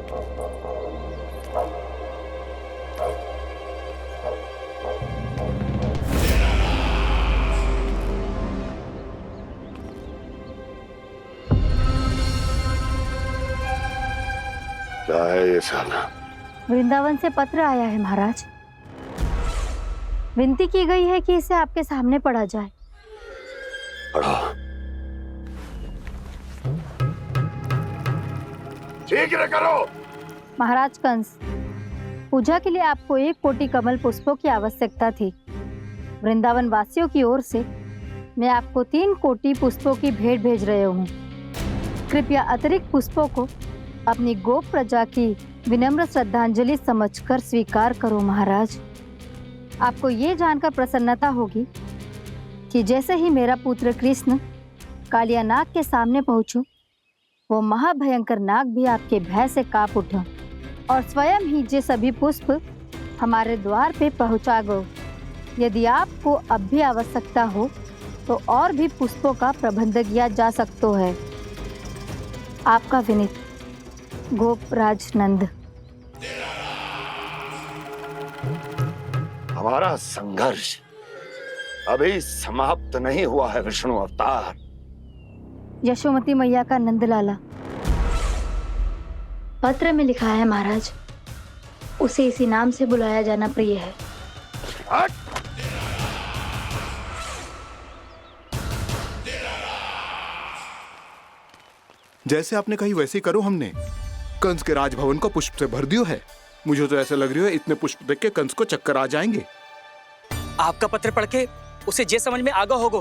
क्या है ये साला? वृंदावन से पत्र आया है महाराज। विनती की गई है कि इसे आपके सामने पढ़ा जाए। पढ़ो। शीघ्र करो। महाराज कंस, पूजा के लिए आपको 1 कोटि कमल पुष्पों की आवश्यकता थी। वृंदावन वासियों की ओर से मैं आपको 3 कोटि पुष्पों की भेंट भेज रहे हूँ। कृपया अतिरिक्त पुष्पों को अपनी गोप प्रजा की विनम्र श्रद्धांजलि समझकर स्वीकार करो महाराज। आपको ये जानकर प्रसन्नता होगी कि जैसे ही मेरा पुत्र कृष्ण कालिया नाग के सामने पहुंचो, वो महाभयंकर नाग भी आपके भय से कांप उठा और स्वयं ही ये सभी पुष्प हमारे द्वार पे पहुंचा गो। यदि आपको अब भी आवश्यकता हो तो और भी पुष्पों का प्रबंध किया जा सकता है। आपका विनीत गोपराज नंद। हमारा संघर्ष अभी समाप्त नहीं हुआ है विष्णु अवतार। यशोमती मैया का नंदलाला। पत्र में लिखा है महाराज, उसे इसी नाम से बुलाया जाना प्रिय है। हट! जैसे आपने कही वैसे ही करो। हमने कंस के राजभवन को पुष्प से भर दियो है। मुझे तो ऐसा लग रही है इतने पुष्प देख के कंस को चक्कर आ जाएंगे। आपका पत्र पढ़ के उसे ये समझ में आगा होगा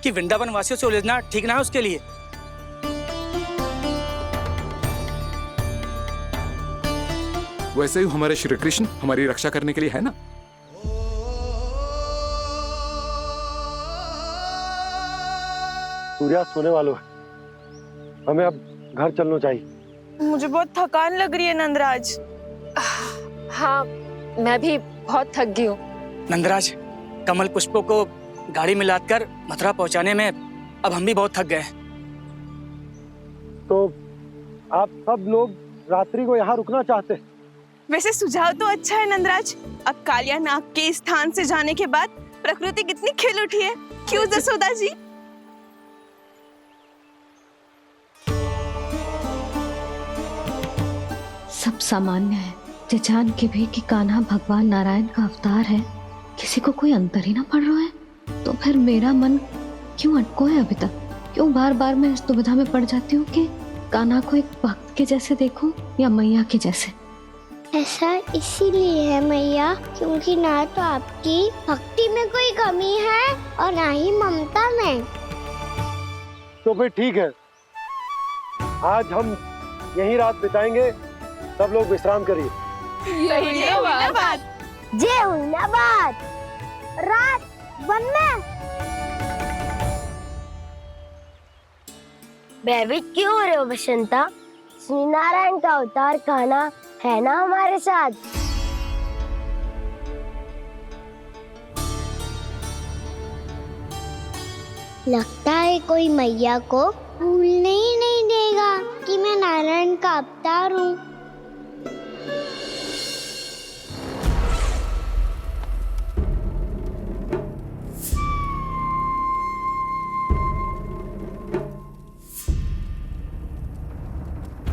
कि वृंदावन वासियों से उलझना ठीक ना है उसके लिए। वैसे ही हमारे श्री कृष्ण हमारी रक्षा करने के लिए है ना। सूर्यास्त होने वाला है, हमें अब घर चलना चाहिए। मुझे बहुत थकान लग रही है नंदराज। हाँ, मैं भी बहुत थक गई हूँ। नंदराज, कमल पुष्पों को गाड़ी में लादकर मथुरा पहुंचाने में अब हम भी बहुत थक गए। तो आप सब लोग रात्रि को यहाँ रुकना चाहते हैं? वैसे सुझाव तो अच्छा है नंदराज। अब कालिया नाग के स्थान से जाने के बाद प्रकृति कितनी खिल उठी है, क्यों जसोदा जी? सब सामान्य है। ये जान के भी कि कान्हा भगवान नारायण का अवतार है, किसी को कोई अंतर ही ना पड़ रहा है, तो फिर मेरा मन क्यों अटको है अभी तक? क्यों बार बार मैं इस दुविधा में पड़ जाती हूँ कि कान्हा को एक भक्त के जैसे देखूं या मैया के जैसे? ऐसा इसीलिए है मैया, क्योंकि ना तो आपकी भक्ति में कोई कमी है और ना ही ममता में। तो फिर ठीक है, आज हम यहीं रात बिताएंगे। सब लोग विश्राम करिए। जय हुइनाबाद। रात वन में भयभीत क्यों हो रहे हो बसंता? श्री नारायण का अवतार कान्हा है ना हमारे साथ। लगता है कोई मैया को भूलने ही नहीं देगा कि मैं नारायण का अवतार हूँ।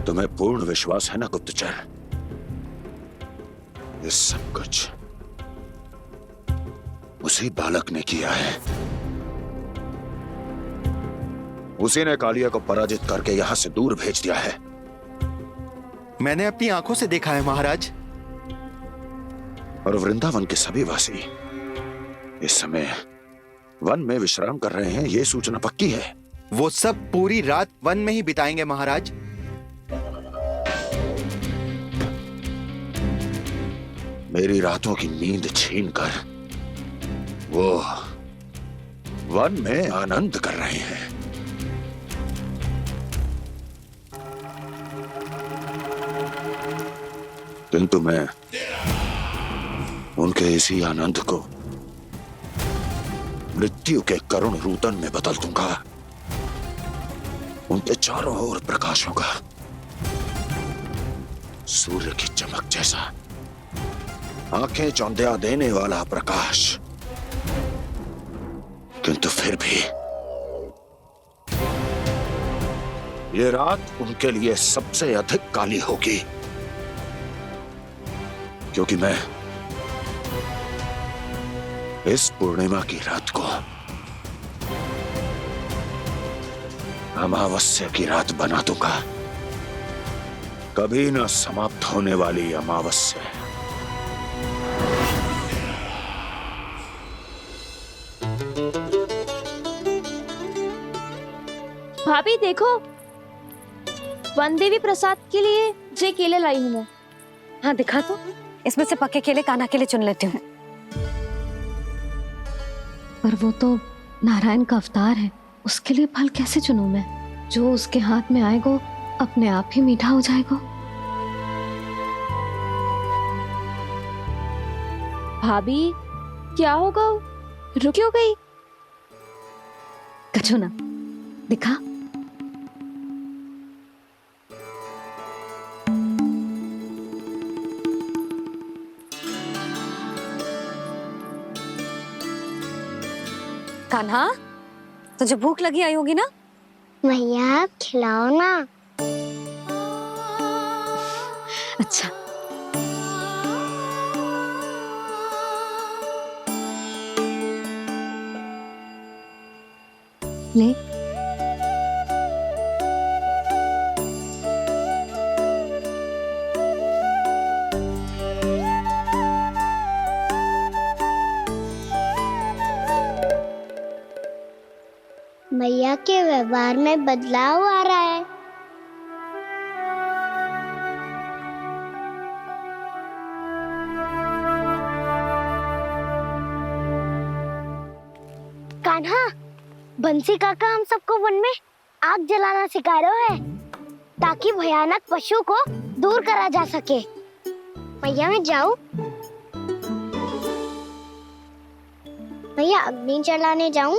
तुम्हें पूर्ण विश्वास है ना गुप्तचर? ये सब कुछ उसी बालक ने किया है। उसी ने कालिया को पराजित करके यहां से दूर भेज दिया है। मैंने अपनी आंखों से देखा है महाराज। और वृंदावन के सभी वासी इस समय वन में विश्राम कर रहे हैं, ये सूचना पक्की है। वो सब पूरी रात वन में ही बिताएंगे महाराज। मेरी रातों की नींद छीनकर वो वन में आनंद कर रहे हैं। किंतु मैं उनके इसी आनंद को मृत्यु के करुण रूतन में बदल दूंगा। उनके चारों ओर प्रकाश होगा, सूर्य की चमक जैसा, आंखें चौंधिया देने वाला प्रकाश। किंतु फिर भी ये रात उनके लिए सबसे अधिक काली होगी, क्योंकि मैं इस पूर्णिमा की रात को अमावस्या की रात बना दूंगा, कभी न समाप्त होने वाली अमावस्या। भाभी देखो, वन देवी प्रसाद के लिए जे केले लाई हूँ मैं। हाँ दिखा तो, इसमें से पक्के केले कान्हा के लिए चुन लेती हूँ। पर वो तो नारायण का अवतार है, उसके लिए फल कैसे चुनूं मैं? जो उसके हाथ में आएगा अपने आप ही मीठा हो जाएगा। भाभी क्या होगा, रुक क्यों गई? कछू ना दिखा। कान्हा, तुझे भूख लगी आई होगी ना? मैया आप खिलाओ ना। अच्छा। ले। मैया के व्यवहार में बदलाव आ रहा है। कान्हा, बंसी काका हम सबको वन में आग जलाना सिखा रहे हैं, ताकि भयानक पशु को दूर करा जा सके। मैया मैं जाऊं? मैया अग्नि जलाने जाऊं?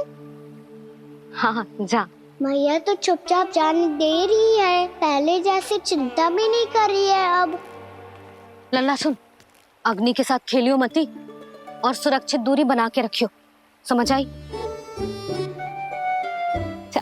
हाँ जा। मैया तो चुपचाप जाने दे रही है, पहले जैसे चिंता भी नहीं कर रही है अब। लल्ला सुन, अग्नि के साथ खेलियो मती और सुरक्षित दूरी बना के रखियो, समझ आई? जा।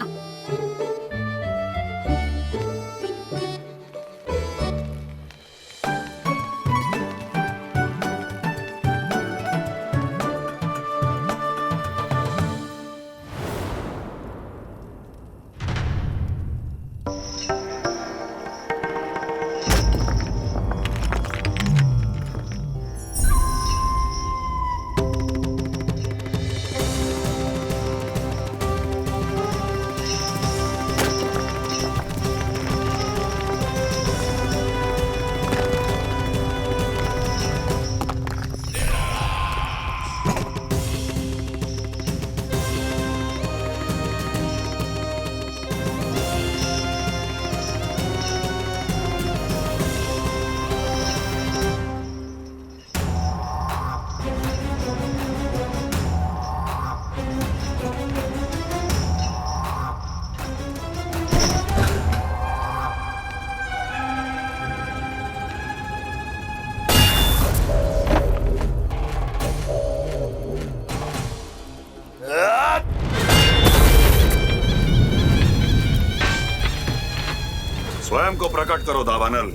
स्वयं को प्रकट करो दावानल।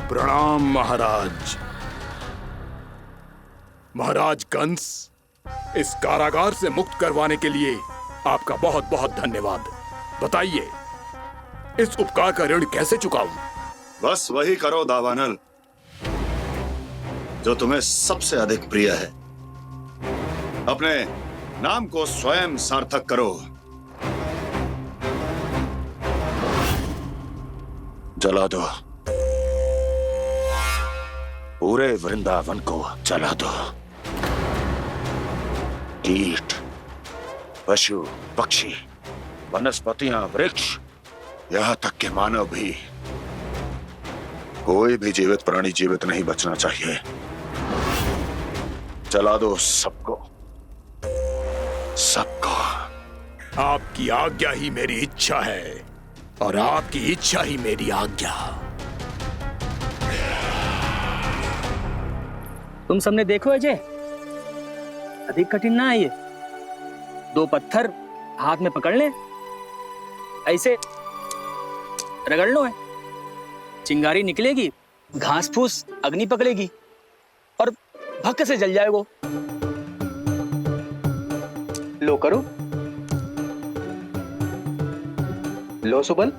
प्रणाम महाराज। महाराज कंस, इस कारागार से मुक्त करवाने के लिए आपका बहुत बहुत धन्यवाद। बताइए, इस उपकार का ऋण कैसे चुकाऊं? बस वही करो दावानल जो तुम्हें सबसे अधिक प्रिय है। अपने नाम को स्वयं सार्थक करो। जला दो, पूरे वृंदावन को जला दो। कीट, पशु, पक्षी, वनस्पतियां, वृक्ष, यहां तक कि मानव भी, कोई भी जीवित प्राणी जीवित नहीं बचना चाहिए। जला दो सबको, सबको। आपकी आज्ञा ही मेरी इच्छा है और आपकी इच्छा ही मेरी आज्ञा। तुम सबने देखो अजय, अधिक कठिन ना है ये। 2 पत्थर हाथ में पकड़ ले, ऐसे रगड़ लो है, चिंगारी निकलेगी, घास फूस अग्नि पकड़ेगी और भक्क से जल जाए वो। लो करो, लो सुबल।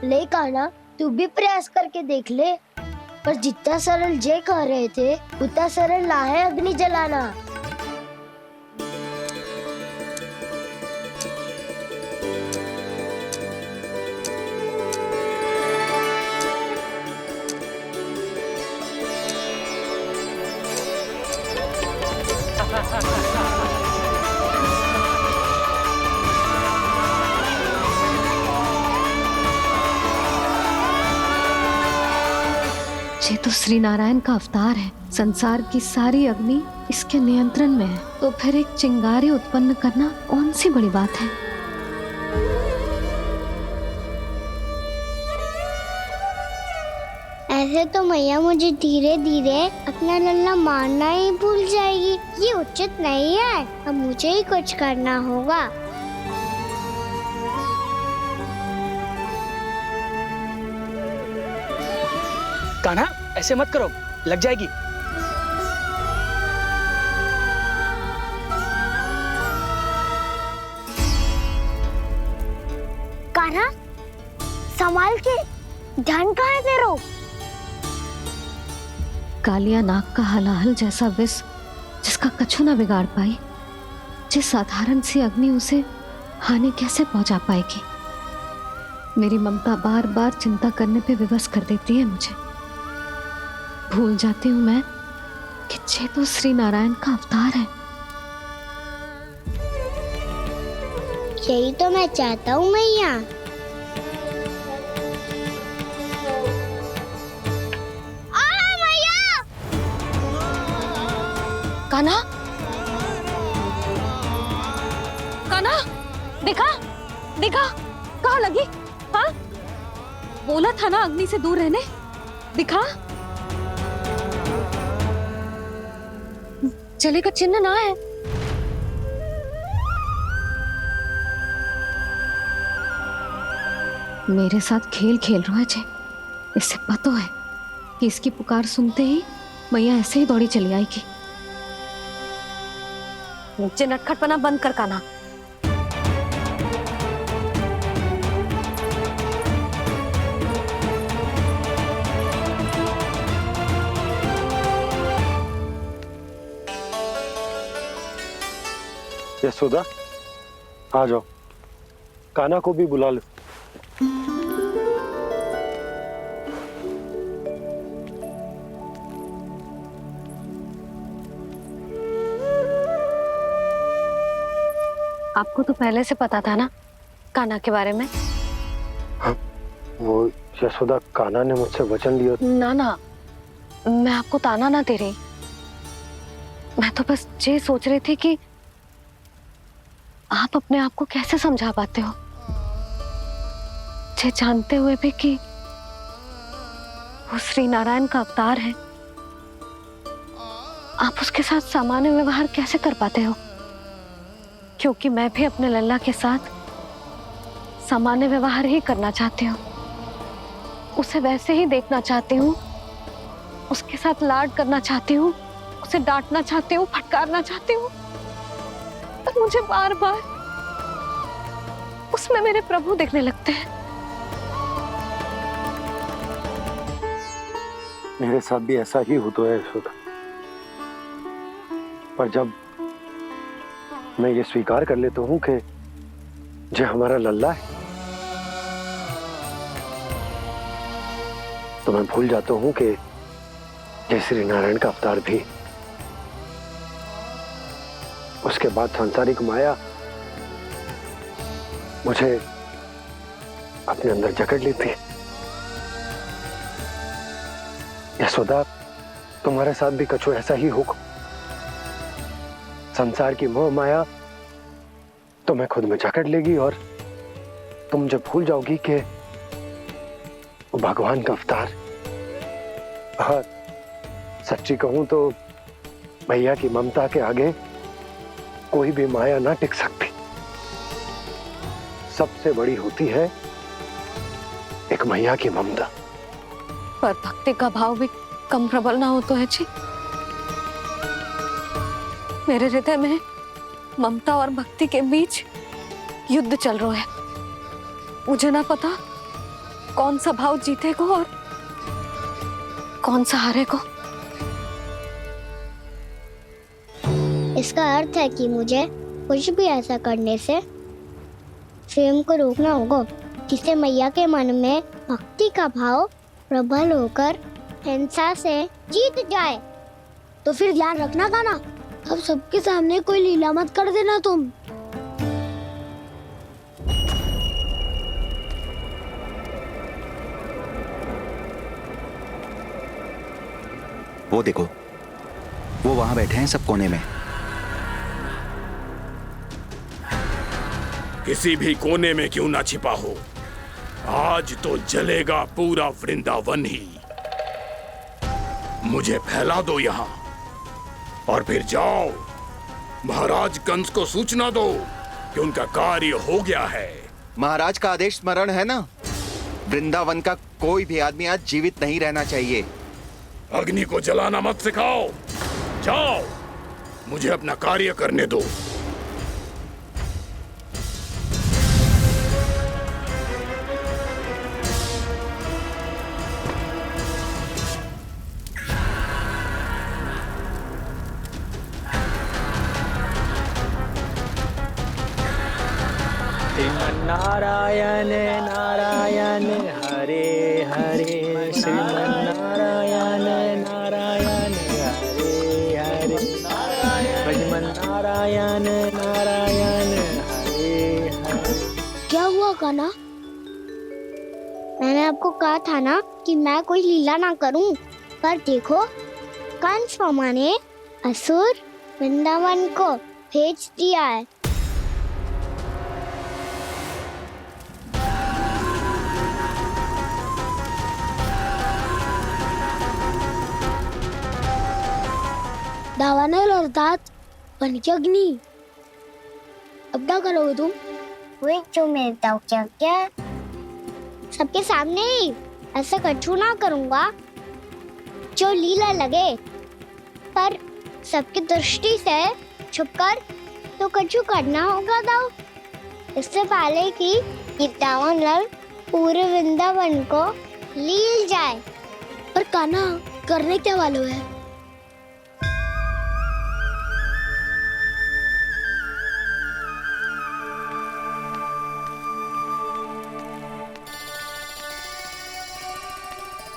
ले कान्हा, तू भी प्रयास करके देख ले। पर जितना सरल जय कह रहे थे उतना सरल ना है अग्नि जलाना। ये तो श्री नारायण का अवतार है। संसार की सारी अग्नि इसके नियंत्रण में है, तो फिर एक चिंगारी उत्पन्न करना कौन सी बड़ी बात है। ऐसे तो मैया मुझे धीरे धीरे अपना लल्ला मारना ही भूल जाएगी। ये उचित नहीं है, अब मुझे ही कुछ करना होगा। कान्हा, ऐसे मत करो, लग जाएगी। कान्हा, संभाल के, ध्यान कहाँ है तेरो? कालिया नाग का हलाहल जैसा विष जिसका कछु ना बिगाड़ पाई, जिस साधारण सी अग्नि उसे हानि कैसे पहुंचा पाएगी। मेरी ममता बार बार चिंता करने पे विवश कर देती है मुझे। भूल जाती हूँ मैं कि ये तो श्री नारायण का अवतार है। यही तो मैं चाहता हूँ मैया। कान्हा, कान्हा, देखा देखा, कहाँ लगी? हाँ, बोला था ना अग्नि से दूर रहने। दिखा, जले का चिन्ह ना है। मेरे साथ खेल खेल रहा है जे। इसे पता है कि इसकी पुकार सुनते ही मैया ऐसे ही दौड़ी चली आएगी। मुझे नटखटपना बंद कर कान्हा। यशोदा, आ जाओ, कान्हा को भी बुला लो। आपको तो पहले से पता था ना कान्हा के बारे में? हाँ, वो यशोदा, कान्हा ने मुझसे वचन लिया। ना ना, मैं आपको ताना ना दे रही। मैं तो बस ये सोच रही थी कि आप अपने आप को कैसे समझा पाते हो, ये जानते हुए भी कि वो श्री नारायण का अवतार है। आप उसके साथ सामान्य व्यवहार कैसे कर पाते हो? क्योंकि मैं भी अपने लल्ला के साथ सामान्य व्यवहार ही करना चाहती हूँ। उसे वैसे ही देखना चाहती हूँ, उसके साथ लाड करना चाहती हूँ, उसे डांटना चाहती हूँ, फटकारना चाहती हूँ। पर मुझे बार बार उसमें मेरे प्रभु दिखने लगते हैं। मेरे साथ भी ऐसा ही होता है यशोदा। पर जब मैं ये स्वीकार कर लेता हूँ कि जो हमारा लल्ला है, तो मैं भूल जाता हूँ कि जय श्री नारायण का अवतार भी, उसके बाद सांसारिक माया मुझे अपने अंदर जकड़ लेती है। यशोदा, तुम्हारे साथ भी कछु ऐसा ही होगा। संसार की मोह माया तुम्हें खुद में जकड़ लेगी और तुम जब भूल जाओगी कि वो भगवान का अवतार। और सच्ची कहूं तो भैया की ममता के आगे कोई भी माया ना टिक सकती। सबसे बड़ी होती है एक मैया की ममता। पर भक्ति का भाव भी कम प्रबल ना हो तो है जी। मेरे हृदय में ममता और भक्ति के बीच युद्ध चल रहा है। मुझे ना पता कौन सा भाव जीतेगा और कौन सा हारेगा। इसका अर्थ है कि मुझे कुछ भी ऐसा करने से स्वयं को रोकना होगा जिससे मैया के मन में भक्ति का भाव प्रबल होकर हिंसा से जीत जाए। तो फिर ध्यान रखना कान्हा, अब सबके सामने कोई लीला मत कर देना तुम। वो देखो, वो वहां बैठे हैं सब कोने में। किसी भी कोने में क्यों ना छिपा हो, आज तो जलेगा पूरा वृंदावन ही। मुझे फैला दो यहां और फिर जाओ महाराज कंस को सूचना दो कि उनका कार्य हो गया है। महाराज का आदेश स्मरण है ना, वृंदावन का कोई भी आदमी आज जीवित नहीं रहना चाहिए। अग्नि को जलाना मत सिखाओ, जाओ मुझे अपना कार्य करने दो। नारायण नारायण हरे हरे, श्रीमन्नारायण नारायण हरे हरे, भजमन्नारायण नारायण हरे हरे। क्या हुआ कान्हा? मैंने आपको कहा था ना कि मैं कोई लीला ना करूं, पर देखो कंस मामा ने असुर वृंदावन को भेज दिया है। दावानल अर्थात बन की अग्नि। अब क्या करोगे तुम? वही जो मेरे ताऊ क्या सबके सामने ही ऐसा कछु ना करूंगा जो लीला लगे, पर सबकी दृष्टि से छुपकर तो कछु करना होगा दाऊ। इससे पहले कि ये दावानल पूरे वृंदावन को लील जाए। पर कान्हा करने क्या वाले है?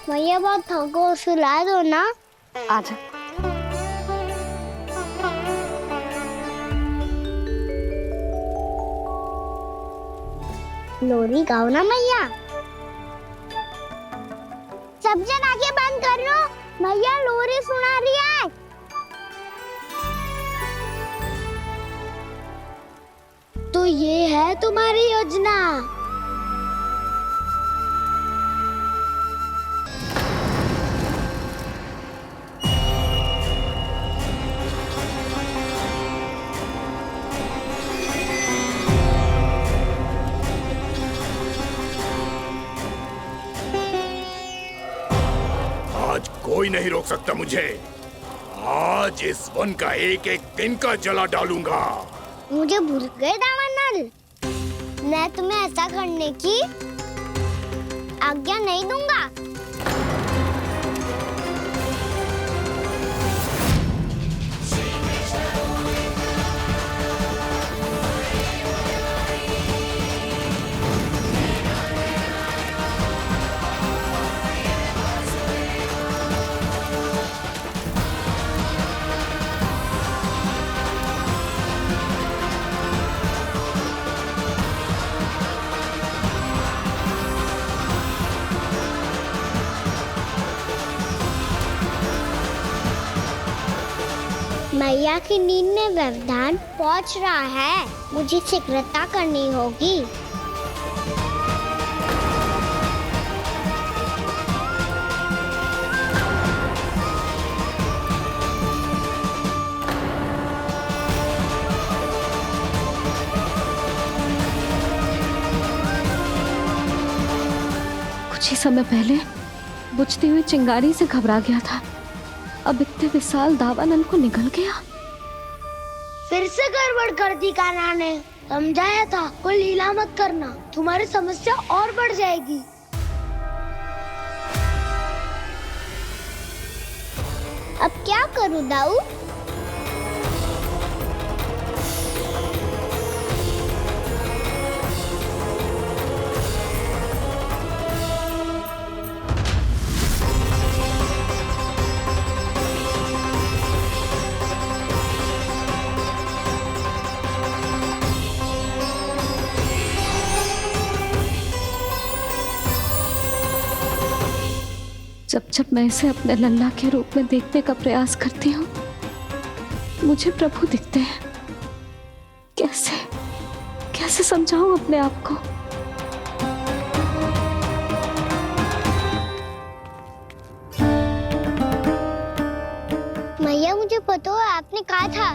भैया बहुत थको, सुला दो ना। आजा। लोरी गाओ ना मैया। सब जन आंखें बंद कर लो, मैया लोरी सुना रही है। तो ये है तुम्हारी योजना। कोई नहीं रोक सकता मुझे। आज इस वन का एक एक तिनका जला डालूंगा। मुझे भूल गए दावानल, मैं तुम्हें ऐसा करने की आज्ञा नहीं दूंगा। मैया की नींद में व्यवधान पहुंच रहा है, मुझे शीघ्रता करनी होगी। कुछ ही समय पहले बुझती हुई चिंगारी से घबरा गया था, अब इतने विशाल दावानल को निगल गया। फिर से गड़बड़ कर दी कान्हा ने। समझाया था कोई लीला मत करना, तुम्हारी समस्या और बढ़ जाएगी। अब क्या करूं दाऊ? जब जब मैं इसे अपने लल्ला के रूप में देखने का प्रयास करती हूँ, मुझे प्रभु दिखते हैं। कैसे कैसे समझाऊं अपने आप को? मैया मुझे पता है आपने कहा था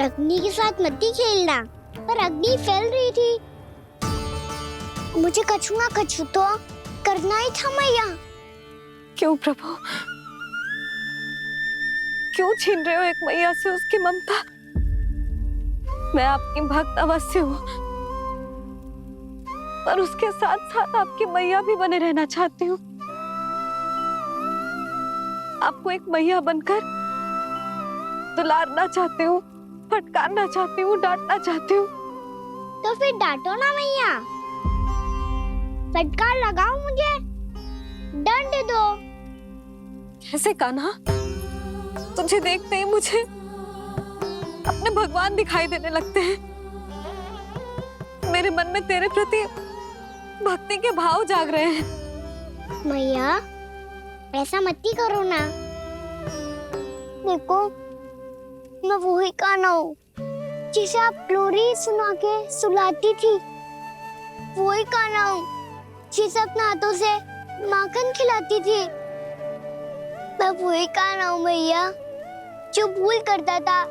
अग्नि के साथ मत ही खेलना, पर अग्नि फैल रही थी। मुझे कछु ना कछु तो करना ही था मैया। क्यों प्रभु, क्यों छीन रहे हो एक मैया से उसकी ममता? मैं आपकी भक्त अवश्य हूँ, पर उसके साथ साथ आपकी मैया भी बने रहना चाहती हूँ। आपको एक मैया बनकर दुलारना चाहती हूँ, फटकारना चाहती हूँ, डांटना चाहती हूँ। तो फिर डांटो ना मैया, फटकार लगाओ, मुझे दंड दो। कैसे कान्हा? तुझे देखते ही मुझे अपने भगवान दिखाई देने लगते हैं। मेरे मन में तेरे प्रति भक्ति के भाव जाग रहे हैं। मैया ऐसा मत ही करो ना। देखो मैं वही कान्हा हूँ जिसे आप लोरी सुना के सुलाती थी। वही कान्हा हूँ जिसे अपने हाथों से माखन खिलाती थी। मैं वही कान्हा हूँ मैया जो भूल करता था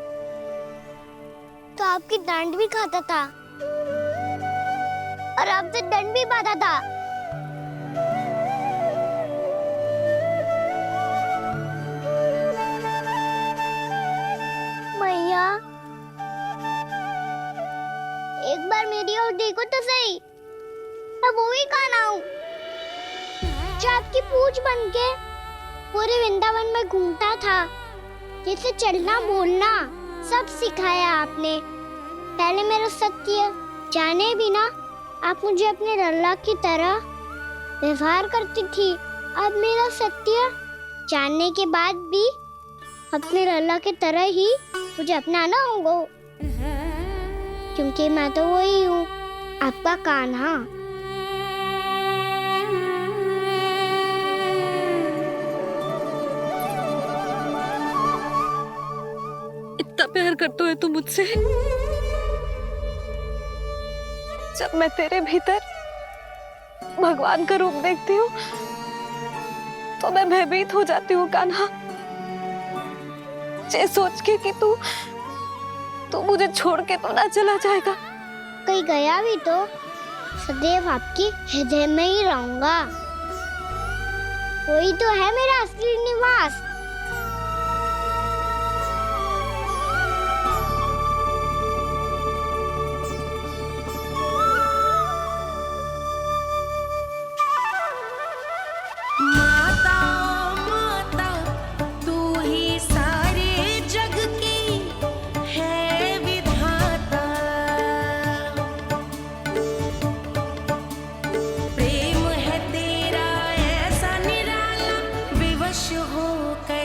तो आपकी डांट भी खाता था और आपसे दंड भी पाता था। मैया एक बार मेरी ओर देखो तो सही। मैं वही कान्हा हूँ जो आपकी पूंछ बनके पूरे वृंदावन में घूमता था, जिसे चलना बोलना सब सिखाया आपने। पहले मेरा सत्य जाने बिना आप मुझे अपने लल्ला की तरह व्यवहार करती थी। अब मेरा सत्य जानने के बाद भी अपने लल्ला की तरह ही मुझे अपनाना होगा, क्योंकि मैं तो वही हूँ, आपका कान्हा। इतना प्यार करते हो तुम मुझसे? जब मैं तेरे भीतर भगवान का रूप देखती हूँ तो मैं भयभीत हो जाती हूँ कान्हा। ये सोच के कि तू मुझे छोड़ के तो ना चला जाएगा। कहीं गया भी तो सदैव आपके हृदय में ही रहूंगा। वही तो है मेरा असली निवास। प्रेम है तेरा ऐसा निराला, विवश होकर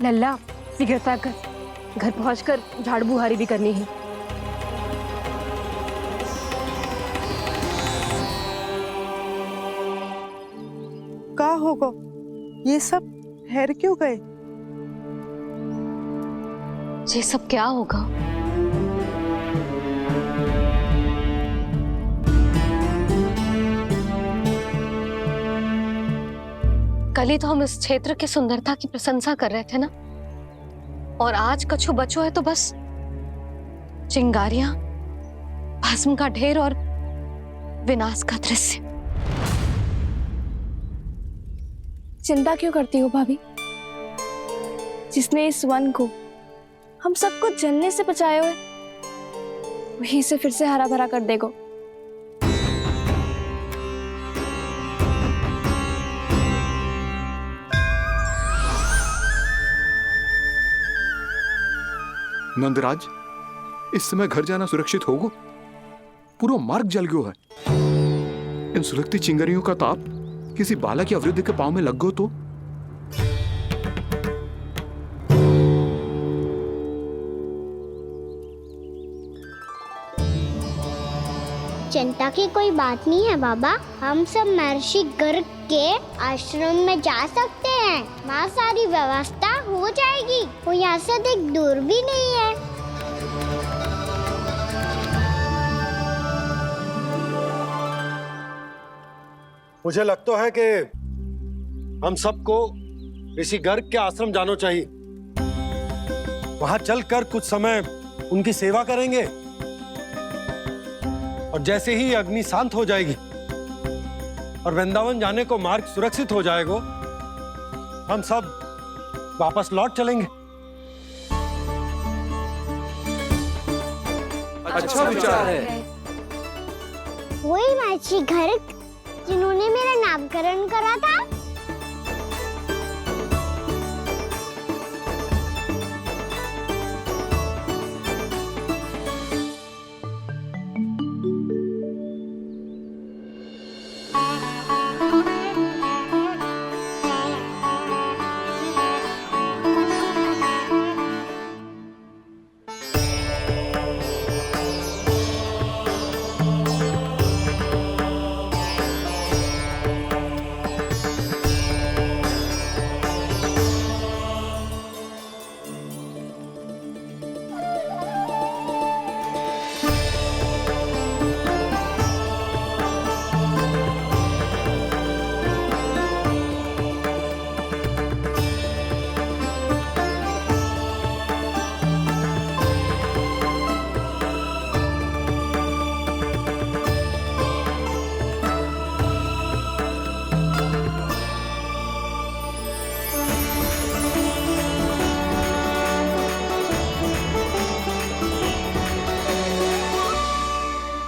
लल्ला शीघ्रता कर, घर पहुंचकर झाड़ू बुहारी भी करनी है। का होगा? ये सब ठहर क्यों गए? ये सब क्या होगा? कल ही तो हम इस क्षेत्र की सुंदरता की प्रशंसा कर रहे थे ना, और आज कछु बचो है तो बस चिंगारियां, भस्म का ढेर और विनाश का दृश्य। चिंता क्यों करती हो भाभी? जिसने इस वन को, हम सबको जलने से बचाए हुए, वही इसे फिर से हरा भरा कर देगा। नंदराज, इस समय घर जाना सुरक्षित होगा? पूरा मार्ग जल गयो है। इन सुलगती चिंगारियों का ताप किसी बालक या वृद्ध के पांव में लग गो तो? चिंता की कोई बात नहीं है बाबा, हम सब महर्षि गर्ग के आश्रम में जा सकते हैं। वहाँ सारी व्यवस्था हो जाएगी, वो यहाँ से अधिक दूर भी नहीं है। मुझे लगता है कि हम सबको ऋषि गर्ग के आश्रम जाना चाहिए। वहां चलकर कुछ समय उनकी सेवा करेंगे, और जैसे ही अग्नि शांत हो जाएगी और वृंदावन जाने को मार्ग सुरक्षित हो जाएगा, हम सब वापस लौट चलेंगे। अच्छा विचार है। वही महर्षि गर्ग जिन्होंने मेरा नामकरण करा था।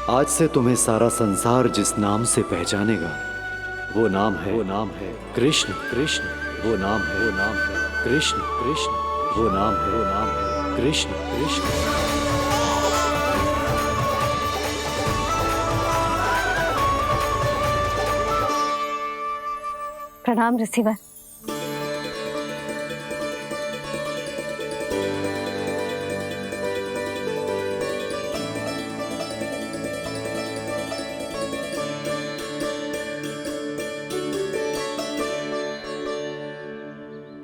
आज से तुम्हें सारा संसार जिस नाम से पहचानेगा, वो नाम है कृष्ण। कृष्ण वो नाम है कृष्ण। कृष्ण वो नाम है कृष्ण। कृष्ण। प्रणाम ऋषिवर।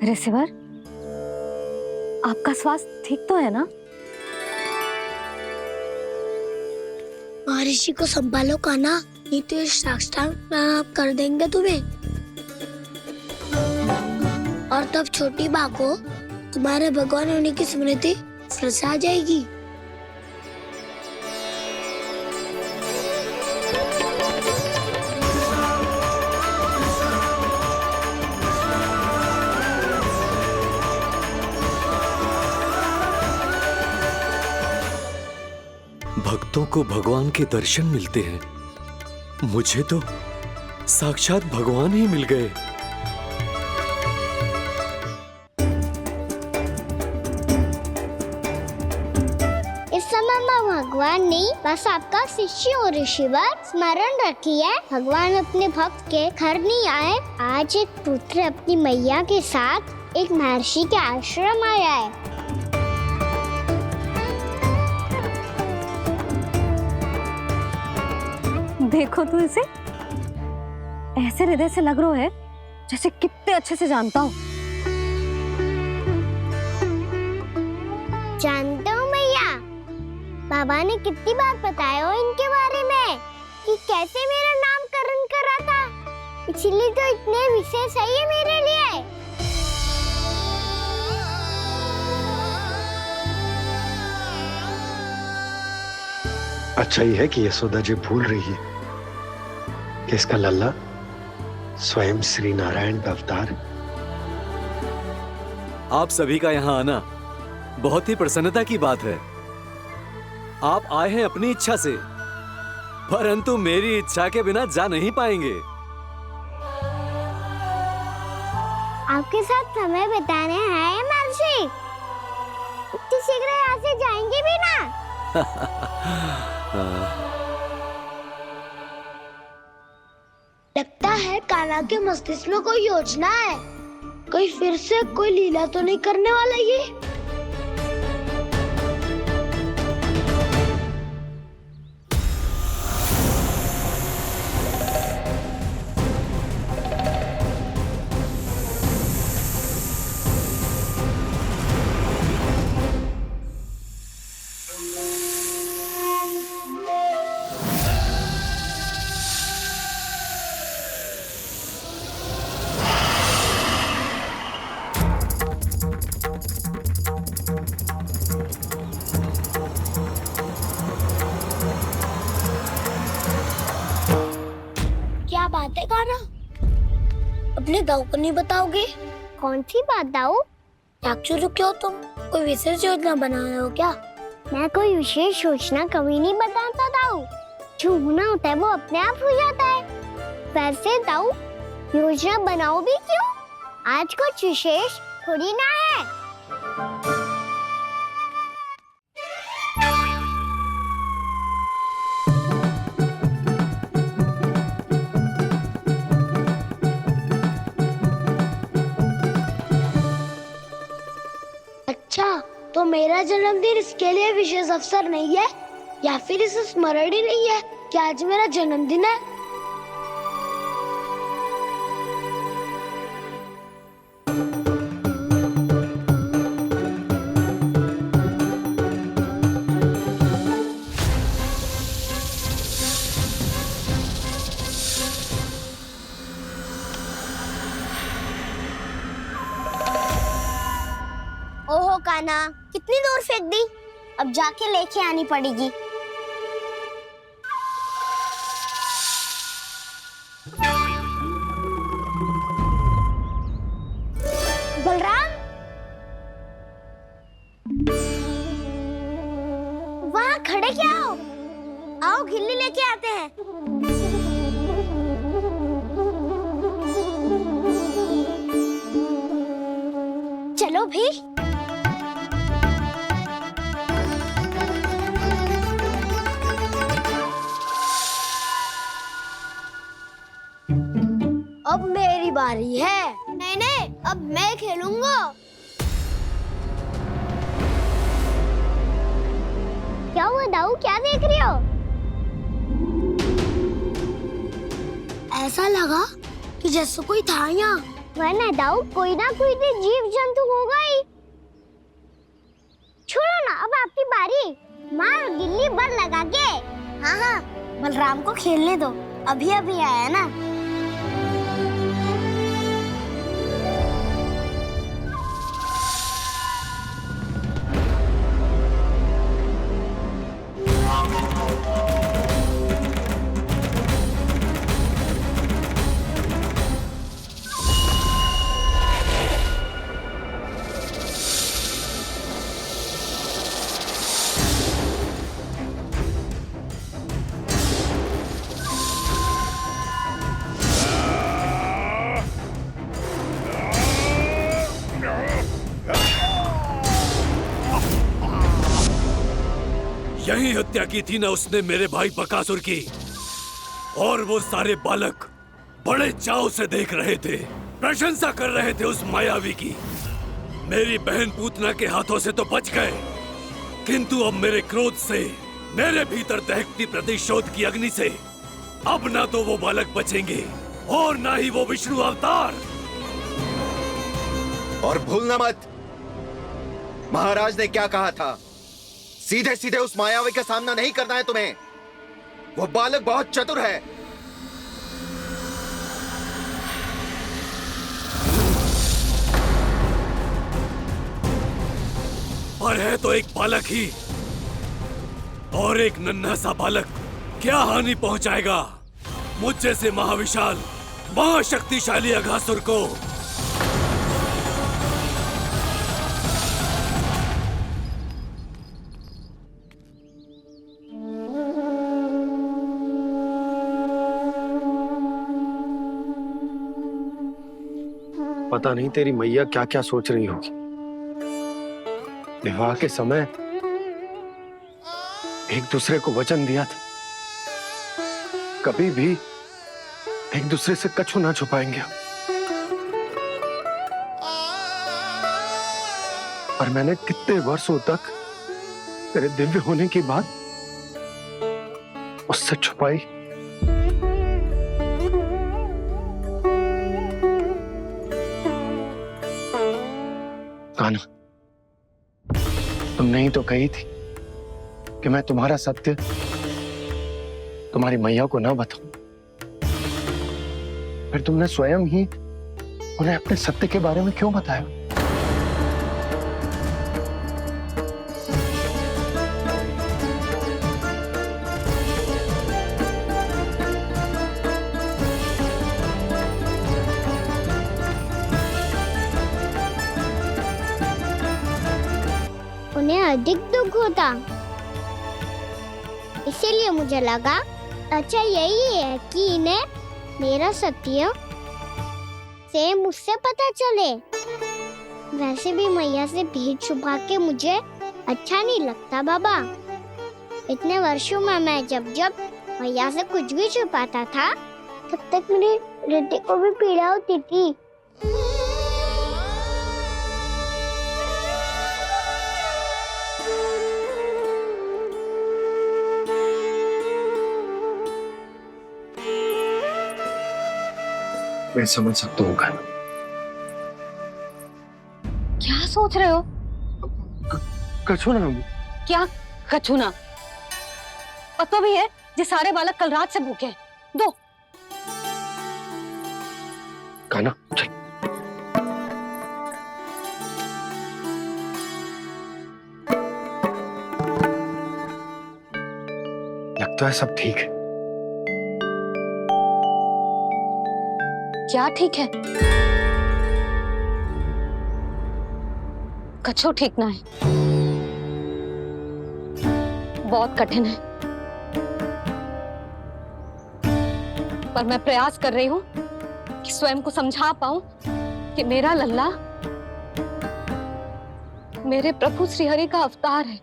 ऋषिवर, आपका स्वास्थ्य ठीक तो है ना? महर्षि को संभालो कान्हा, नहीं तो ये साष्टांग प्रणाम कर देंगे तुम्हें। और तब छोटी बा को तुम्हारे भगवान होने की स्मृति फिर से आ जाएगी। भक्तों को भगवान के दर्शन मिलते हैं, मुझे तो साक्षात भगवान ही मिल गए। इस समय मैं भगवान नहीं, बस आपका शिष्य हूँ ऋषिवर। स्मरण रखिए, भगवान अपने भक्त के घर नहीं आए। आज एक पुत्र अपनी मैया के साथ एक महर्षि के आश्रम आया है। देखो तू इसे, ऐसे हृदय से लग रहा है जैसे कितने अच्छे से जानता हूँ। जानता हूँ मैया, बाबा ने कितनी बार बताया हो इनके बारे में कि कैसे मेरा नामकरण करा था, इसीलिए तो इतने विशेष है ये मेरे लिए। अच्छा ही है कि यशोदा जी भूल रही है कि इसका लल्ला स्वयं श्री नारायण का अवतार है। आप सभी का यहाँ आना बहुत ही प्रसन्नता की बात है। आप आए हैं अपनी इच्छा से, परंतु मेरी इच्छा के बिना जा नहीं पाएंगे। आपके साथ समय बिताने आए महर्षि, इतनी शीघ्र यहाँ से जाएंगे भी ना? लगता है कान्हा के मस्तिष्क में कोई योजना है, कहीं फिर से कोई लीला तो नहीं करने वाला ये। क्या बात है कान्हा, अपने दाऊ को नहीं बताओगे? कौन सी बात दाऊ? चाकचू रुके हो तुम, कोई विशेष योजना बना रहे हो क्या? मैं कोई विशेष योजना कभी नहीं बताता दाऊ, जो होना होता है वो अपने आप हो जाता है। वैसे दाऊ योजना बनाओ भी क्यों, आज कुछ विशेष थोड़ी ना है। अच्छा, तो मेरा जन्मदिन इसके लिए विशेष अवसर नहीं है, या फिर इसे स्मरण ही नहीं है कि आज मेरा जन्मदिन है? ओहो कान्हा, कितनी दूर फेंक दी, अब जाके लेके आनी पड़ेगी। बलराम, वहाँ खड़े क्या हो? आओ खिल्ली लेके आते हैं। चलो भी। अब मेरी बारी है। नहीं नहीं, अब मैं खेलूंगा। क्या हुआ दाऊ, क्या देख रही हो? ऐसा लगा कि जैसे कोई था यहाँ। वरना दाऊ कोई ना कोई तो जीव जंतु होगा ही। छोड़ो ना, अब आपकी बारी। मार गिल्ली बल लगा के। हाँ हाँ, बलराम को खेलने दो, अभी अभी आया ना। यही हत्या की थी ना उसने मेरे भाई बकासुर की, और वो सारे बालक बड़े चाव से देख रहे थे प्रशंसा कर रहे थे उस मायावी की। मेरी बहन पूतना के हाथों से तो बच गए, किंतु अब मेरे क्रोध से, मेरे भीतर दहकती प्रतिशोध की अग्नि से अब ना तो वो बालक बचेंगे और ना ही वो विष्णु अवतार। और भूलना मत, महाराज ने क्या कहा था, सीधे सीधे उस मायावी का सामना नहीं करना है तुम्हें। वो बालक बहुत चतुर है। पर है तो एक बालक ही, और एक नन्हा सा बालक क्या हानि पहुंचाएगा मुझ जैसे महाविशाल महाशक्तिशाली अघासुर को। पता नहीं तेरी मैया क्या क्या सोच रही होगी। विवाह के समय एक दूसरे को वचन दिया था, कभी भी एक दूसरे से कछु ना छुपाएंगे। और मैंने कितने वर्षों तक तेरे दिव्य होने की बात उससे छुपाई। कान्हा, तुमने ही तो कही थी कि मैं तुम्हारा सत्य तुम्हारी मैया को ना बताऊं। फिर तुमने स्वयं ही उन्हें अपने सत्य के बारे में क्यों बताया? उन्हें अधिक दुख होता, इसीलिए मुझे लगा अच्छा यही है कि इन्हें मेरा सत्य से मुझसे पता चले। वैसे भी मैया से भेद छुपा के मुझे अच्छा नहीं लगता बाबा। इतने वर्षों में मैं जब जब मैया से कुछ भी छुपाता था तब तक मेरे हृदय को भी पीड़ा होती थी। मैं समझ सकता हूँ कान्हा। क्या सोच रहे हो? कछु ना। क्या कछु ना? पता भी है ये सारे बालक कल रात से भूखे हैं। दो। कान्हा चल। लगता है सब ठीक है। क्या ठीक है? कछु ठीक ना है, बहुत कठिन है, पर मैं प्रयास कर रही हूं कि स्वयं को समझा पाऊं कि मेरा लल्ला मेरे प्रभु श्रीहरि का अवतार है।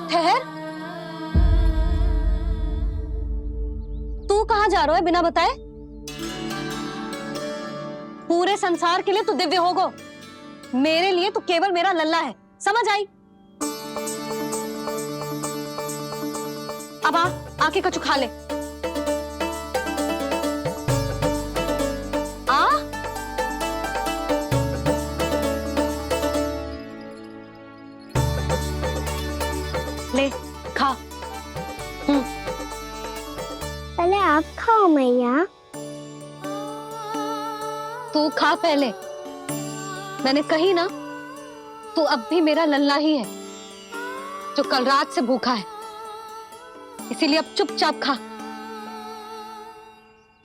ठहर, तू कहाँ जा रहा है बिना बताए? पूरे संसार के लिए तू दिव्य होगो, मेरे लिए तू केवल मेरा लल्ला है, समझ आई? अब आके कछु खा ले। आ ले खा। पहले आप खाओ मैया। तू खा पहले। मैंने कही ना, तू अब भी मेरा लल्ला ही है जो कल रात से भूखा है, इसीलिए अब चुपचाप खा।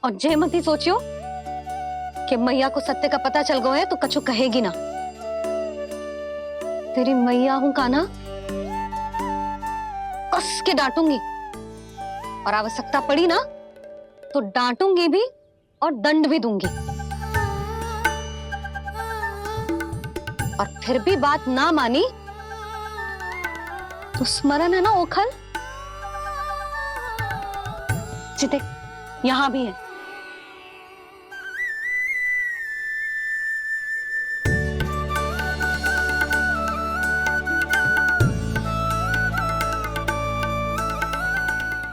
और जे मत ही सोचियो कि मैया को सत्य का पता चल गया है तो कछु कहेगी ना। तेरी मैया हूं कान्हा, कस के डांटूंगी, और आवश्यकता पड़ी ना तो डांटूंगी भी और दंड भी दूंगी। और फिर भी बात ना मानी तो स्मरण है ना ओखल, नीचे देख, यहाँ भी है।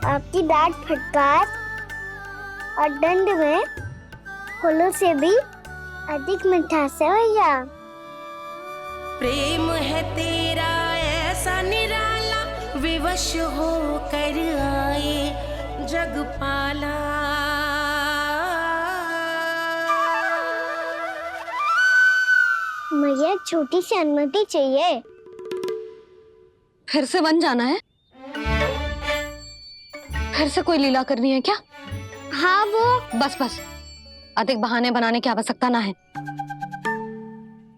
आपकी डांट फटकार और दंड में फूलों से भी अधिक मिठास है भैया। प्रेम है तेरा ऐसा निराला, विवश हो कर आए जग पाला। मुझे छोटी सी अनुमति चाहिए। फिर से वन जाना है? फिर से कोई लीला करनी है क्या? हाँ वो। बस बस, अधिक बहाने बनाने की आवश्यकता ना है।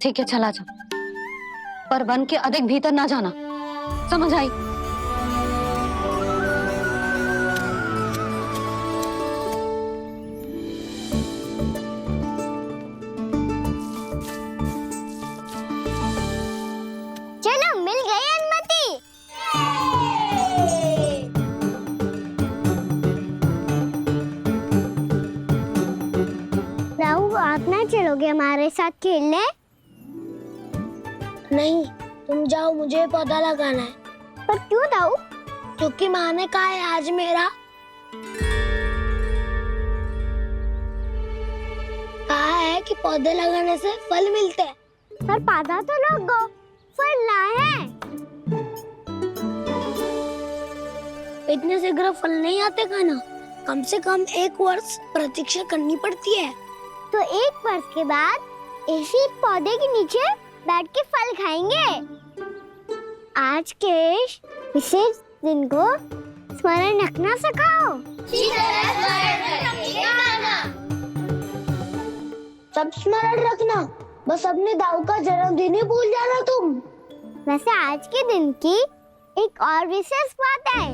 ठीक है, चला जा, पर वन के अधिक भीतर ना जाना, समझ आई? चलो, मिल गई अनुमति। राहु, आप ना चलोगे हमारे साथ खेलने? नहीं, तुम जाओ, मुझे पौधा लगाना है। पर क्यों राहु? क्योंकि माँ ने कहा है आज मेरा कहा है कि पौधे लगाने से फल मिलते हैं। पर पौधा तो लगो, फल ना है। इतने शीघ्र फल नहीं आते खाना, कम से कम 1 वर्ष प्रतीक्षा करनी पड़ती है। तो 1 वर्ष के बाद इसी पौधे के नीचे बैठ के फल खाएंगे। आज के विशेष दिन को स्मरण रखना सिखाओ। सब स्मरण रखना, बस अपने दाऊ का जन्मदिन ही भूल जाना तुम। वैसे आज के दिन की एक और विशेष बात है।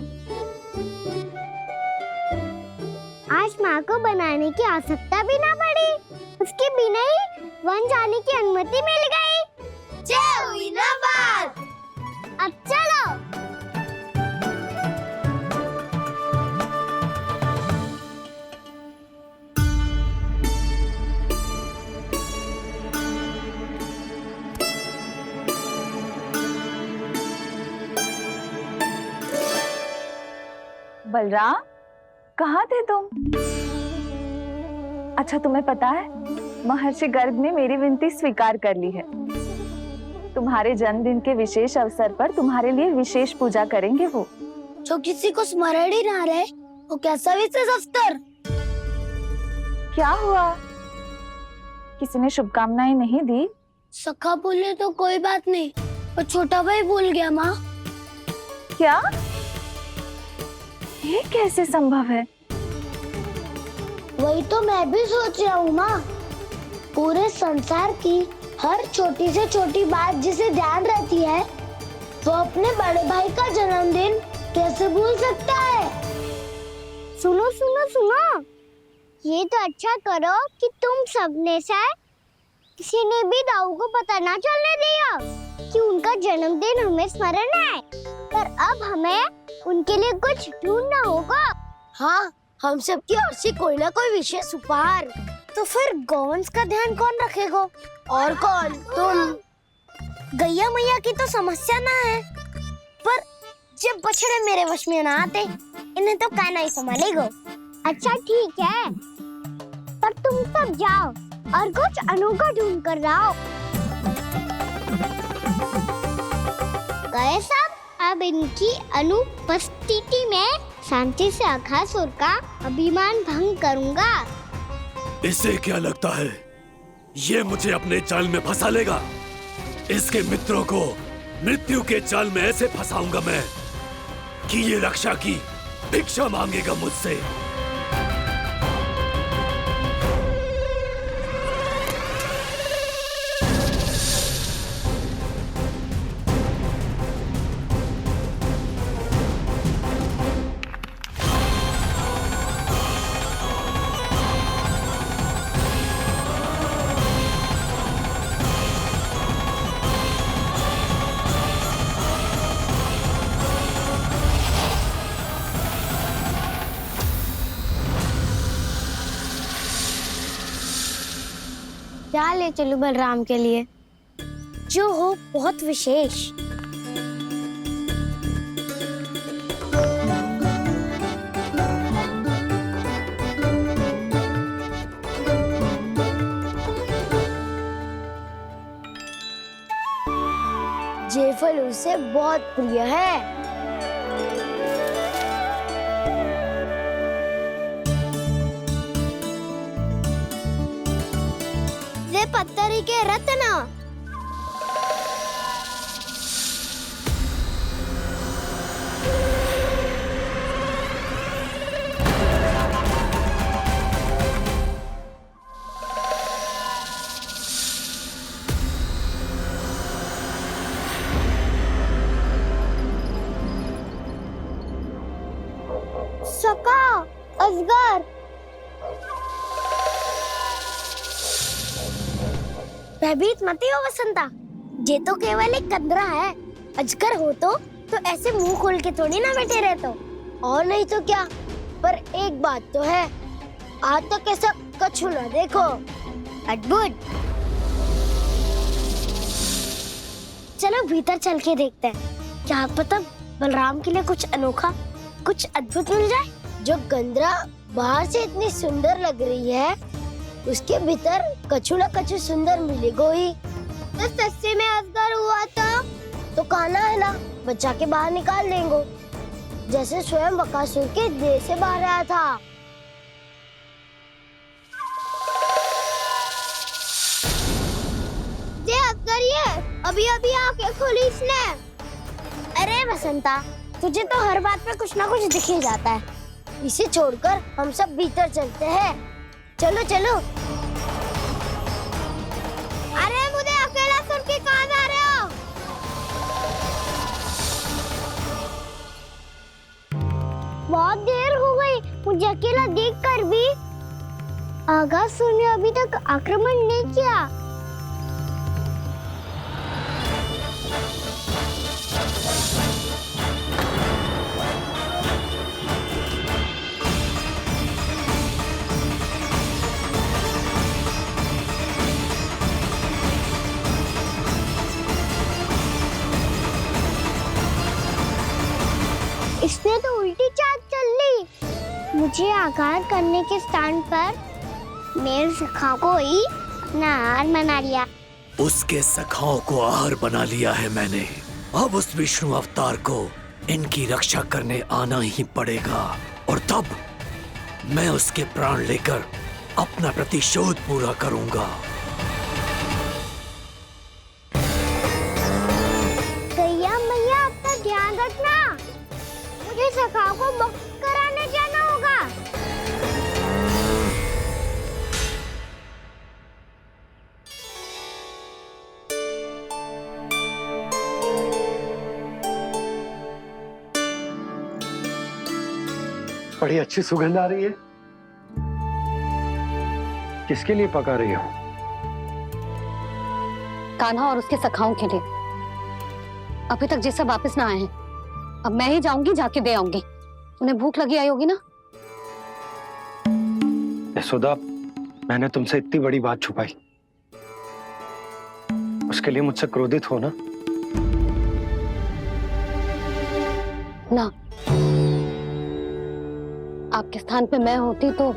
आज माँ को बनाने की आवश्यकता भी ना पड़ी, उसके बिना ही वन जाने की अनुमति मिल गई। जय हुई ना बात। अब चलो। बलराम, कहाँ थे तुम? अच्छा, तुम्हें पता है महर्षि गर्ग ने मेरी विनती स्वीकार कर ली है। तुम्हारे जन्मदिन के विशेष अवसर पर तुम्हारे लिए विशेष पूजा करेंगे वो। जो किसी को स्मरण ही ना रहे, वो कैसा विशेष अवसर? क्या हुआ? किसी ने शुभकामनाएं नहीं दी? सखा भूले तो कोई बात नहीं, पर छोटा भाई भूल गया माँ। क्या? ये कैसे संभव है? वही तो मैं भी सोच रहा हूँ माँ। पूरे संसार की हर छोटी से छोटी बात जिसे ध्यान रहती है, वो अपने बड़े भाई का जन्मदिन कैसे भूल सकता है? सुनो सुनो सुनो, ये तो अच्छा करो कि तुम सबने से किसी ने भी दाऊ को पता ना चलने दिया कि उनका जन्मदिन हमें स्मरण है। पर अब हमें उनके लिए कुछ ढूंढना होगा। हाँ, हम सबकी ओर से कोई ना कोई विशेष उपहार। तो फिर गौवंश का ध्यान कौन रखेगा? और कौन? तुम। गैया मैया की तो समस्या ना है, पर जब बछड़े मेरे वश में ना आते, इन्हें तो कान्हा ही संभालेगा। अच्छा ठीक है, पर तुम सब जाओ और कुछ अनोखा ढूंढ कर लाओ। गए सब? अब इनकी अनुपस्थिति में शांति से अघासुर का अभिमान भंग करूंगा। इसे क्या लगता है ये मुझे अपने जाल में फंसा लेगा? इसके मित्रों को मृत्यु के जाल में ऐसे फंसाऊंगा मैं कि ये रक्षा की भिक्षा मांगेगा मुझसे। क्या ले चलूं बलराम के लिए जो हो बहुत विशेष? ये फल उसे बहुत प्रिय है। ये पत्थरी के रत्न। सका, अजगर। भयभीत मत हो वसंता, ये तो केवल एक कंदरा है। अजगर हो तो ऐसे मुंह खोल के थोड़ी ना बैठे रहते हो। और नहीं तो क्या, पर एक बात तो है, आज तक ऐसा कछु ना देखो। अद्भुत। चलो भीतर चल के देखते हैं, क्या पता बलराम के लिए कुछ अनोखा, कुछ अद्भुत मिल जाए। जो गंदरा बाहर से इतनी सुंदर लग रही है, उसके भीतर कछु न कछु सुंदर मिलेगा ही। तो सस्ते में अजगर हुआ तो कान्हा है ना, बच्चा के बाहर निकाल देंगे, जैसे स्वयं बकासुर के देह से बाहर आया था। ये अजगर ही है, अभी अभी आंखें खोली इसने। अरे वसंता, तुझे तो हर बात में कुछ ना कुछ दिख ही जाता है। इसे छोड़कर हम सब भीतर चलते हैं। चलो चलो। अरे मुझे अकेला सुन के कहाँ जा रहे हो? बहुत देर हो गई मुझे अकेला देखकर भी। आगासुर ने अभी तक आक्रमण नहीं किया। इसने तो उल्टी चाल चल ली। मुझे आघात करने के स्थान पर मेरे सखा को ही अपना आहार बना लिया। उसके सखाओं को आहार बना लिया है मैंने। अब उस विष्णु अवतार को इनकी रक्षा करने आना ही पड़ेगा, और तब मैं उसके प्राण लेकर अपना प्रतिशोध पूरा करूंगा। गैया मैया, अपना ध्यान रखना। मुझे सखा को मुक्त कराने जाना होगा। बड़ी अच्छी सुगंध आ रही है। किसके लिए पका रही हो? कान्हा और उसके सखाओं के लिए। अभी तक जैसा वापस ना आए हैं, अब मैं ही जाऊंगी, जाके दे आऊंगी। उन्हें भूख लगी आई होगी ना। यशोदा, मैंने तुमसे इतनी बड़ी बात छुपाई, उसके लिए मुझसे क्रोधित हो ना? ना, आपके स्थान पे मैं होती तो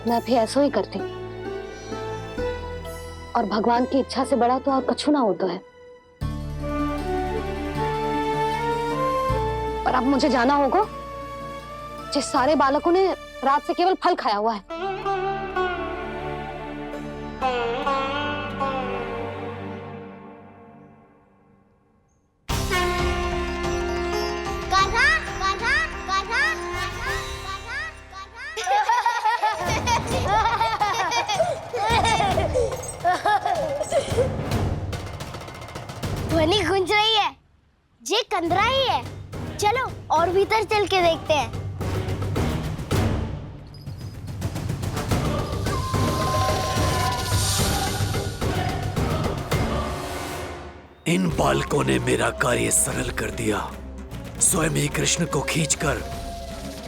मैं भी ऐसा ही करती। और भगवान की इच्छा से बड़ा तो और कछु ना होता है। पर अब मुझे जाना होगा। जिस सारे बालकों ने रात से केवल फल खाया हुआ है। कान्हा, कान्हा, कान्हा, ध्वनि गूंज रही है। ये कंदरा ही है। चलो और भीतर चल के देखते हैं। इन बालकों ने मेरा कार्य सरल कर दिया। स्वयं ही कृष्ण को खींचकर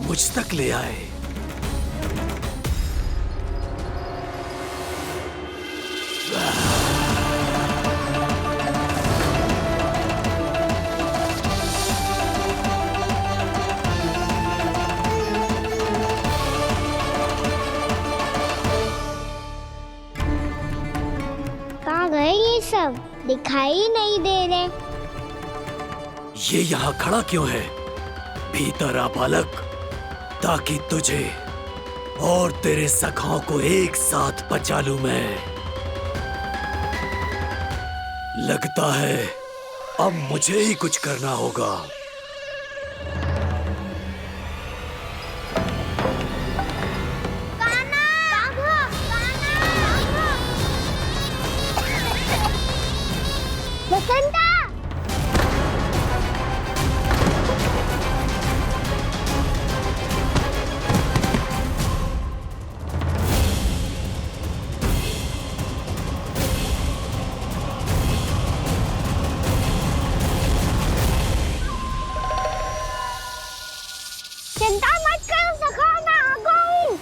मुझ तक ले आए। केशव दिखाई नहीं दे रहे। ये यहाँ खड़ा क्यों है? भीतर आ बालक, ताकि तुझे और तेरे सखाओं को एक साथ बचा लूं मैं। लगता है अब मुझे ही कुछ करना होगा। बसंता! चिंता मत करो सखा, मैं आ गई।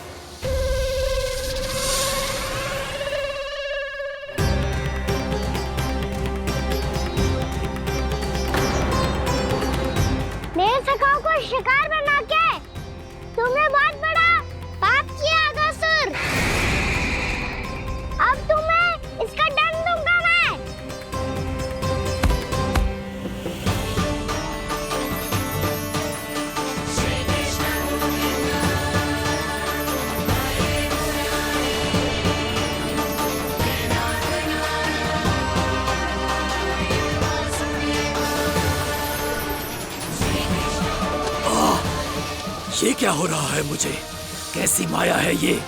मेरे सखाओं को शिकार बना के तुमने बहुत बड़ा पाप किया अगासुर। अब तुम्हें इसका दंड दूंगा मैं। ये क्या हो रहा है मुझे? कैसी माया है ये?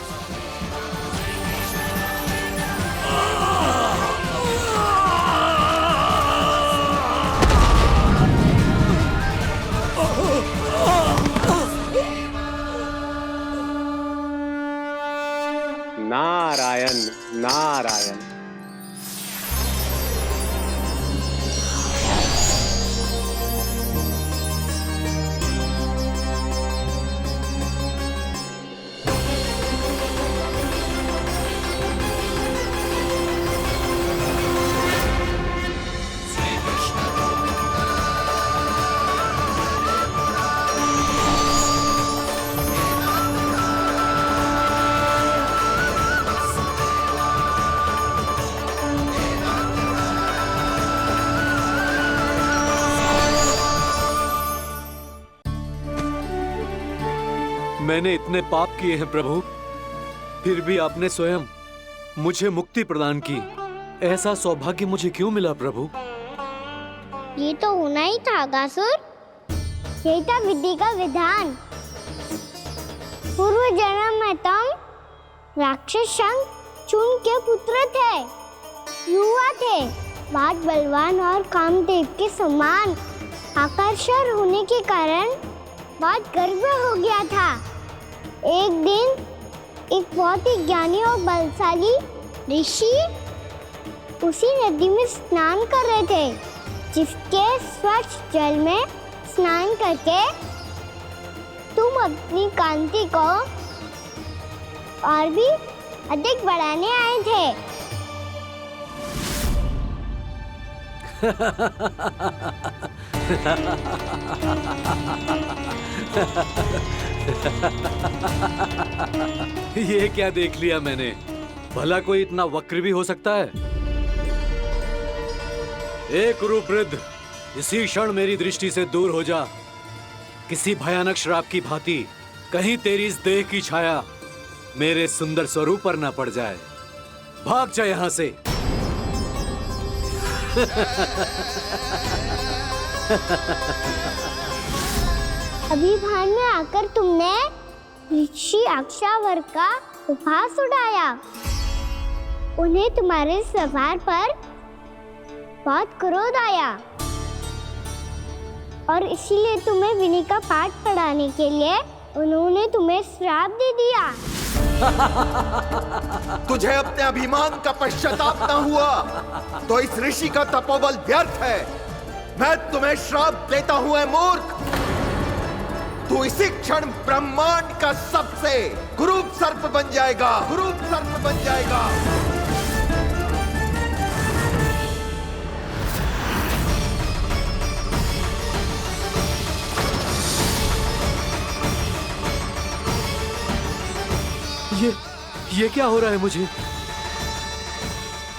नारायण नारायण। मैंने इतने पाप किए हैं प्रभु, फिर भी आपने स्वयं मुझे मुक्ति प्रदान की। ऐसा सौभाग्य मुझे क्यों मिला प्रभु? ये तो होना ही था अगासुर। यही था विधि का विधान। पूर्व जन्म में तुम राक्षस शंखचूड़ के पुत्र थे, युवा थे, बहुत बलवान और कामदेव के समान आकर्षण होने के कारण बहुत गर्व हो गया था। एक दिन एक बहुत ही ज्ञानी और बलशाली ऋषि उसी नदी में स्नान कर रहे थे, जिसके स्वच्छ जल में स्नान करके तुम अपनी कांति को और भी अधिक बढ़ाने आए थे। ये क्या देख लिया मैंने? भला कोई इतना वक्र भी हो सकता है? एक रूपवृद्ध, इसी क्षण मेरी दृष्टि से दूर हो जा। किसी भयानक श्राप की भांति कहीं तेरी इस देह की छाया मेरे सुंदर स्वरूप पर न पड़ जाए। भाग जा यहाँ से। अभी भान में आकर तुमने ऋषि अक्षावर का उपहास उड़ाया। उन्हें तुम्हारे सवार पर बहुत क्रोध आया और इसीलिए तुम्हें विनय का पाठ पढ़ाने के लिए उन्होंने तुम्हें श्राप दे दिया। तुझे अपने अभिमान का पश्चाताप न हुआ तो इस ऋषि का तपोबल व्यर्थ है। मैं तुम्हें श्राप देता हूं ऐ मूर्ख। तू इसी क्षण ब्रह्मांड का सबसे कुरूप सर्प बन जाएगा, कुरूप सर्प बन जाएगा। ये क्या हो रहा है मुझे?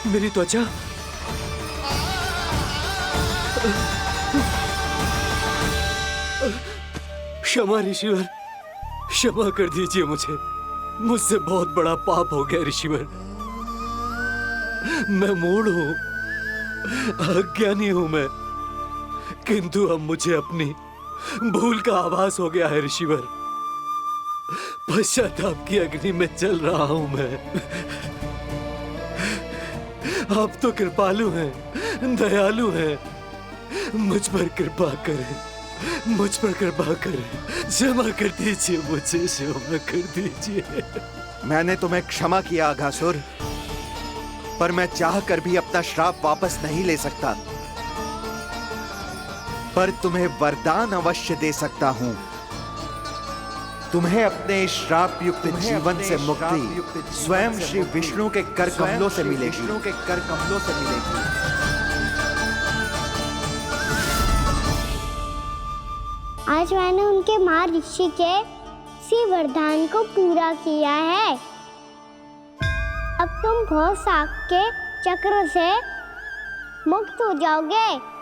मेरी त्वचा क्षमा ऋषिवर, क्षमा कर दीजिए मुझे। मुझसे बहुत बड़ा पाप हो गया ऋषिवर। मैं मूढ़ हूं, अज्ञानी हूं मैं, किंतु अब मुझे अपनी भूल का आभास हो गया है ऋषिवर। पश्चाताप की अग्नि में जल रहा हूं मैं। आप तो कृपालु हैं, दयालु हैं, मुझ पर कृपा करें, मुझ पर कृपा करें, क्षमा कर दीजिए मुझे, क्षमा कर दीजिए। मैंने तुम्हें क्षमा किया अघासुर, पर मैं चाहकर भी अपना श्राप वापस नहीं ले सकता। पर तुम्हें वरदान अवश्य दे सकता हूं। तुम्हें अपने श्राप युक्त जीवन से मुक्ति स्वयं श्री विष्णु के कर कमलों से मिलेगी। आज मैंने उनके माँ ऋषि के इसी वरदान को पूरा किया है। अब तुम भव साग के चक्र से मुक्त हो जाओगे।